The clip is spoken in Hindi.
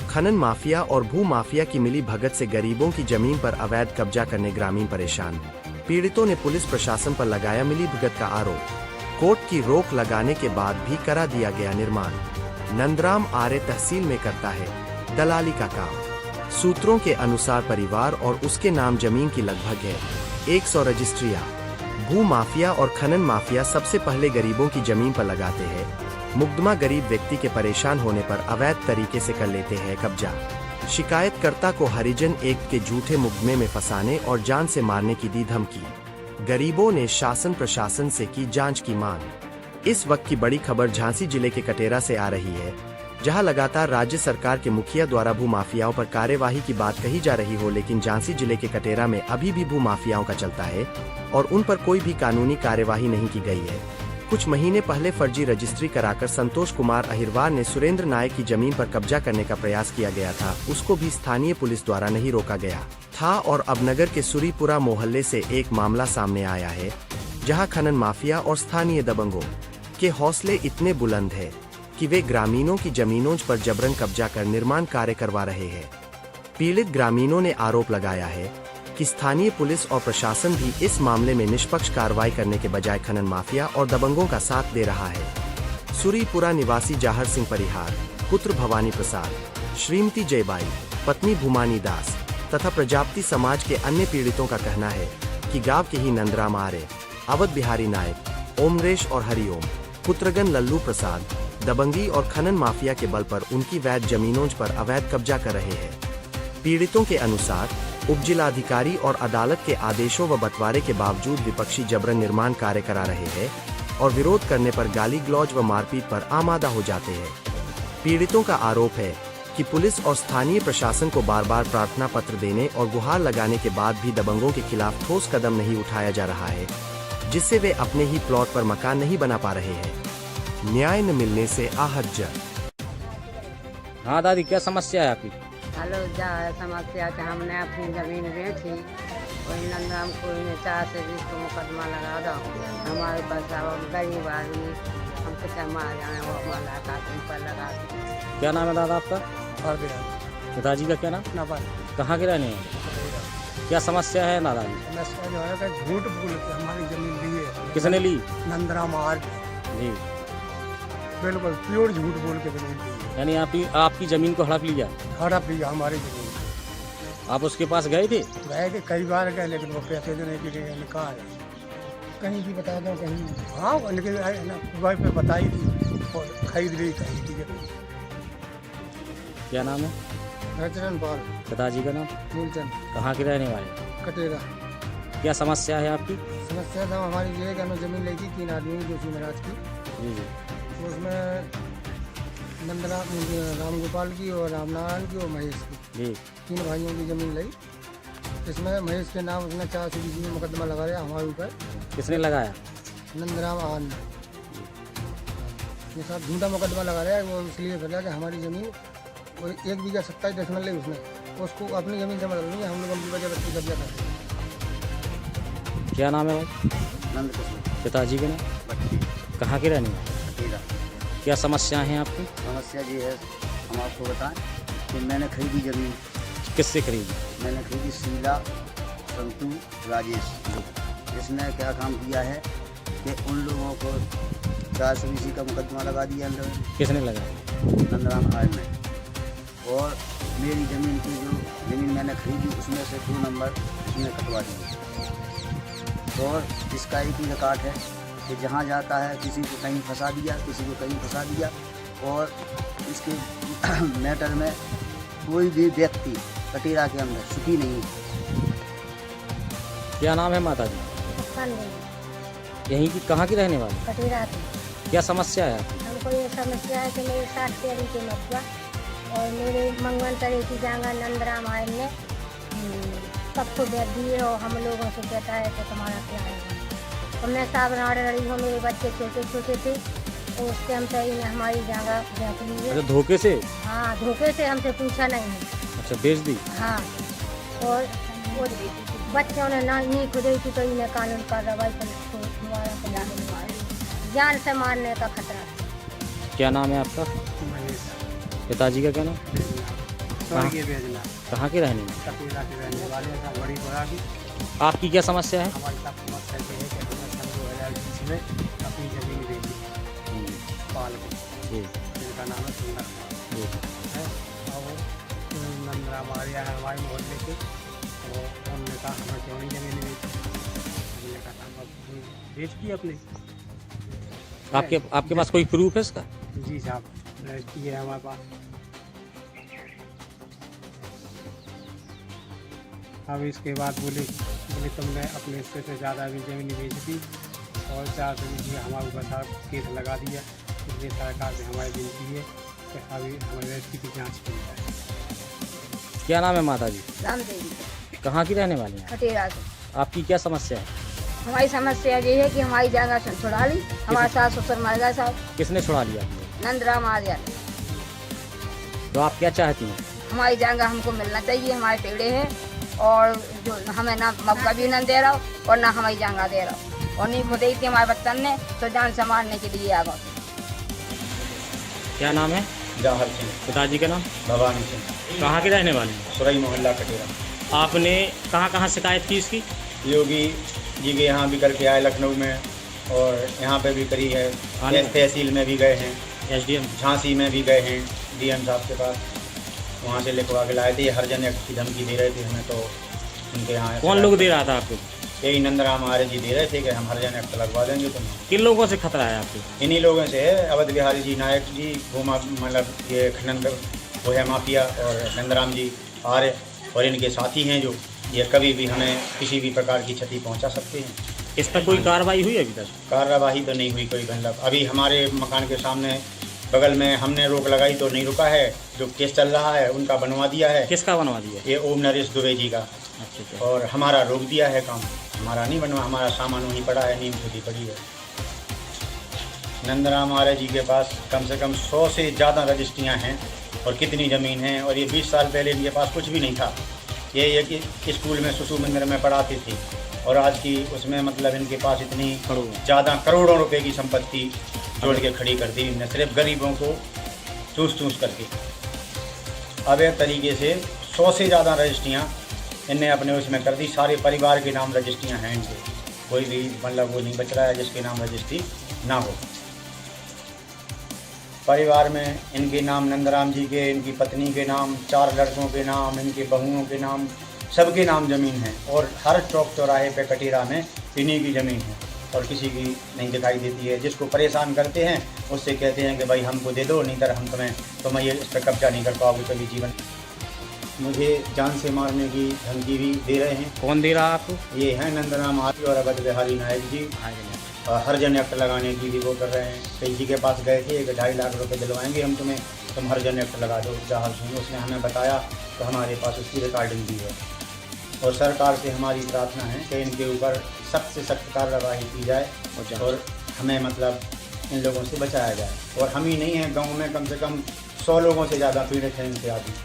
खनन माफिया और भू माफिया की मिली भगत से गरीबों की जमीन पर अवैध कब्जा करने ग्रामीण परेशान। पीड़ितों ने पुलिस प्रशासन पर लगाया मिली भगत का आरोप। कोर्ट की रोक लगाने के बाद भी करा दिया गया निर्माण। नंदराम आर्य तहसील में करता है दलाली का काम। सूत्रों के अनुसार परिवार और उसके नाम जमीन की लगभग है 100 रजिस्ट्रियां। भू माफिया और खनन माफिया सबसे पहले गरीबों की जमीन पर लगाते हैं मुकदमा। गरीब व्यक्ति के परेशान होने पर अवैध तरीके से कर लेते हैं कब्जा। शिकायतकर्ता को हरिजन एक्ट के झूठे मुकदमे में फंसाने और जान से मारने की दी धमकी। गरीबों ने शासन प्रशासन से की जांच की मांग। इस वक्त की बड़ी खबर झांसी जिले के कटेरा से आ रही है, जहां लगातार राज्य सरकार के मुखिया द्वारा भू माफियाओं पर कार्यवाही की बात कही जा रही हो, लेकिन झांसी जिले के कटेरा में अभी भी भू माफियाओं का चलता है और उन पर कोई भी कानूनी कार्यवाही नहीं की गई है। कुछ महीने पहले फर्जी रजिस्ट्री कराकर संतोष कुमार अहिरवार ने सुरेंद्र नायक की जमीन पर कब्जा करने का प्रयास किया गया था, उसको भी स्थानीय पुलिस द्वारा नहीं रोका गया था। और अब नगर के सुरीपुरा मोहल्ले से एक मामला सामने आया है, जहां खनन माफिया और स्थानीय दबंगों के हौसले इतने बुलंद है कि वे ग्रामीणों की जमीनों पर जबरन कब्जा कर निर्माण कार्य करवा रहे हैं। पीड़ित ग्रामीणों ने आरोप लगाया है कि स्थानीय पुलिस और प्रशासन भी इस मामले में निष्पक्ष कार्रवाई करने के बजाय खनन माफिया और दबंगों का साथ दे रहा है। सुरीपुरा निवासी जाहर सिंह परिहार, पुत्र भवानी प्रसाद, श्रीमती जयबाई, पत्नी भूमानी दास तथा प्रजापति समाज के अन्य पीड़ितों का कहना है कि गांव के ही नंदराम आर्य, अवध बिहारी नायक, ओमरेश और हरिओम पुत्रगन लल्लू प्रसाद दबंगी और खनन माफिया के बल पर उनकी वैध जमीनों पर अवैध कब्जा कर रहे हैं। पीड़ितों के अनुसार उपजिलाधिकारी और अदालत के आदेशों व बंटवारे के बावजूद विपक्षी जबरन निर्माण कार्य करा रहे हैं और विरोध करने पर गाली गलौज व मारपीट पर आमादा हो जाते हैं। पीड़ितों का आरोप है कि पुलिस और स्थानीय प्रशासन को बार बार प्रार्थना पत्र देने और गुहार लगाने के बाद भी दबंगों के खिलाफ ठोस कदम नहीं उठाया जा रहा है, जिससे वे अपने ही प्लॉट पर मकान नहीं बना पा रहे हैं। न्याय न मिलने से आहत जन। हाँ दादी, क्या समस्या है आपकी? हेलो, क्या है समस्या कि हमने अपनी ज़मीन बेची, वही नंदराम को 4 से 20 को मुकदमा लगा दो। हमारे पास अब हम गरीब आदमी, हम कितना मार जाए वो हमारा काटन पर लगा दो। क्या नाम है दादा आपका? पिताजी का क्या नाम? नवाज। कहाँ के रहने हैं? क्या समस्या है दादाजी? समस्या जो है कि झूठ बोल के हमारी जमीन ली है। किसने ली? नंदराम आर्य जी, बिल्कुल प्योर झूठ बोल के जमीन ली है। यानी आपकी जमीन को हड़प लिया? हड़प लिया हमारी जमीन। आप उसके पास गए थे? गए थे, कई बार गए, लेकिन वो पैसे देने के लिए निकाल कहीं भी बता दो कहीं। हाँ, लेकिन वही पे बताई थी और खरीद ली कहीं थी। क्या नाम है? रचरन पाल। पिताजी का नाम? मूलचंद। कहाँ के रहने वाले? कटेरा। क्या समस्या है आपकी? समस्या था हमारी ये है कि हमें जमीन लेगी 3 आदमी जोशी महाराज की। जी जी। तो उसमें नंदराम राम गोपाल की और रामनारायण की और महेश की, जी, 3 भाइयों की ज़मीन ली। इसमें महेश के नाम उसने 4 से 20 में मुकदमा लगा दिया हमारे ऊपर। किसने लगाया? नंदराम आन ये सब झूठा मुकदमा लगा रहा है। वो इसलिए कर रहा कि हमारी ज़मीन वो 1 बीघा 27 दशमलव ले उसने उसको अपनी ज़मीन से मतलब नहीं है, हम लोग उनकी वजह बच्ची कब्जा कर रहे हैं। क्या नाम है भाई? नंद कृष्ण। पिताजी के नाम? कहाँ के रहने वाले? क्या समस्या है आपकी? समस्या ये है, हम आपको बताएं कि मैंने खरीदी ज़मीन। किससे खरीदी? मैंने खरीदी शीला संतू राजेश, जिसने क्या काम किया है कि उन लोगों को 420 का मुकदमा लगा दिया अंदर। किसने लगाया? नंदराम आर्य ने। और मेरी ज़मीन की जो ज़मीन मैंने खरीदी उसमें से 2 नंबर उसने कटवा दिए। और इसका एक ही रिकॉर्ड है कि जहाँ जाता है किसी को कहीं फंसा दिया, किसी को कहीं फंसा दिया। और इसके मैटर में कोई भी व्यक्ति कटेरा के अंदर सुखी नहीं है। क्या नाम है माता जी? यहीं की कहाँ की रहने वाली? कटेरा की। क्या समस्या है आपकी? हमको ये समस्या है कि मेरे 60 पेरी के मत हुआ और मेरे मंगवन तरह की जगह नंदराम आर्य ने सबको दे दिए और हम लोगों से कहता है कि तुम्हारा क्या है। और मैं साहब रही हूँ, मेरे बच्चे छोटे छोटे थे तो उस टाइम से इन्हें हमारी जगह बेच ली है। अच्छा, धोखे से? हाँ, धोखे से, हमसे पूछा नहीं है। अच्छा, बेच दी? हाँ, और वो बच्चों ने नहीं खुदे की तो इन्हें कानून कार्रवाई कर जान से मारने का खतरा। क्या नाम है आपका? महेश पिताजी का क्या नाम? स्वर्गीय बेजना कहाँ के रहने में? कपीला के रहने वाले हैं, सब बड़ी बड़ा की आपकी क्या समस्या है? हमारी सब समस्या ये है कि हमने सन 2020 में अपनी ज़मीन बेची पाल को, जी जिनका नाम है सुंदर कुमार जी है। और नंदरा मारिया है हमारे मोहल्ले के, तो उन्होंने कहा हमें क्यों नहीं ज़मीन बेची। हमने कहा हम अब बेच दी अपनी। आपके पास कोई प्रूफ है इसका? जी साहब, रजिस्ट्री है हमारे पास। अब इसके बाद बोले तुमने अपने हिस्से से ज़्यादा भी ज़मीन बेच दी और 4 दिन हमारे ऊपर साहब केस लगा दिया। इसलिए सरकार से हमारी विनती है कि अभी हमारे रजिस्ट्री की जाँच की जाए। क्या नाम है माता जी? राम देवी कहाँ की रहने वाली हैं? खटेरा से। आपकी क्या समस्या है? हमारी समस्या ये है कि हमारी जगह से छुड़ा ली, हमारे सास ससुर मर गए साहब, किसने छुड़ा लिया आपको? नंदराम आर्या। तो आप क्या चाहती हैं? हमारी जगह हमको मिलना चाहिए, हमारे पेड़े हैं और जो हमें ना मौका भी न दे रहा हो और ना हमारी जगह दे रहा हो, और नहीं खुद ही थी हमारे बच्चन ने तो जान संभालने के लिए आ गए। क्या नाम है? जवाहर सिंह, पिताजी का नाम? भवानी सिंह, कहाँ के रहने वाले हैं? सुरई मोहल्ला कटेरा। आपने कहाँ शिकायत की इसकी? योगी जी के यहाँ भी करके आए लखनऊ में, और यहाँ पे भी करी है, तहसील में भी गए हैं, एसडीएम झांसी में भी गए हैं डीएम साहब के पास, वहाँ से लिखवा के लाए थे। ये हरिजन एक्ट की धमकी दे रहे थे हमें, तो उनके यहाँ कौन लोग दे रहा था आपको? यही नंदराम आर्य जी दे रहे थे कि हम हरिजन एक्ट लगवा देंगे तुम्हें। किन लोगों से खतरा है आपको? इन्हीं लोगों से है, अवध बिहारी जी नायक जी, भूमा मतलब ये खनन वो है माफिया, और नंदराम जी आर्य और इनके साथी हैं, जो ये कभी भी हमें किसी भी प्रकार की क्षति पहुंचा सकते हैं। इस पर कोई कार्रवाई हुई अभी तक? कार्रवाई तो नहीं हुई कोई, मतलब अभी हमारे मकान के सामने बगल में हमने रोक लगाई तो नहीं रुका है, जो केस चल रहा है उनका बनवा दिया है। किसका बनवा दिया? ये ओम नरेश दुबे जी का। अच्छा। और हमारा रोक दिया है काम, हमारा नहीं बनवा, हमारा सामान वहीं पड़ा है, नीम खुदी पड़ी है। नंदराम आर्य जी के पास कम से कम 100 से ज़्यादा रजिस्ट्रियाँ हैं, और कितनी ज़मीन है, और ये 20 साल पहले इनके पास कुछ भी नहीं था। ये कि स्कूल में शिशु मंदिर में पढ़ाती थी, और आज की उसमें मतलब इनके पास इतनी ज़्यादा करोड़ों रुपए की संपत्ति जोड़ के खड़ी कर दी इनने, सिर्फ गरीबों को चूस करके। अवैध तरीके से 100 से ज़्यादा रजिस्ट्रियाँ इनने अपने उसमें कर दी। सारे परिवार के नाम रजिस्ट्रियाँ हैं इनके, कोई भी मतलब वो नहीं बच रहा है जिसके नाम रजिस्ट्री ना हो। परिवार में इनके नाम नंदराम जी के, इनकी पत्नी के नाम, 4 लड़कों के नाम, इनके बहुओं के नाम, सबके नाम ज़मीन है, और हर चौक चौराहे पे कटीरा में इन्हीं की ज़मीन है, और किसी की नहीं दिखाई देती है। जिसको परेशान करते हैं उससे कहते हैं कि भाई हमको दे दो, नहीं तो हम तुम्हें ये इस पर कब्जा नहीं कर पाओगे कभी जीवन। मुझे जान से मारने की धमकी भी दे रहे हैं। कौन दे रहा है आपको? ये हैं नंदराम आर्य और अवध बिहारी नायक जी। हरिजन एक्ट लगाने की भी वो कर रहे हैं। कई जी के पास गए थे कि 2.5 लाख रुपए दिलवाएंगे हम तुम्हें, तुम हरिजन एक्ट लगा दो। जवाहर सिंह उसने हमें बताया, तो हमारे पास उसकी रिकॉर्डिंग भी है। और सरकार से हमारी प्रार्थना है कि इनके ऊपर सख्त से सख्त कार्रवाई की जाए, और हमें मतलब इन लोगों से बचाया जाए। और हम ही नहीं हैं, गाँव में कम से कम 100 लोगों से ज़्यादा पीड़ित हैं इनसे आदमी।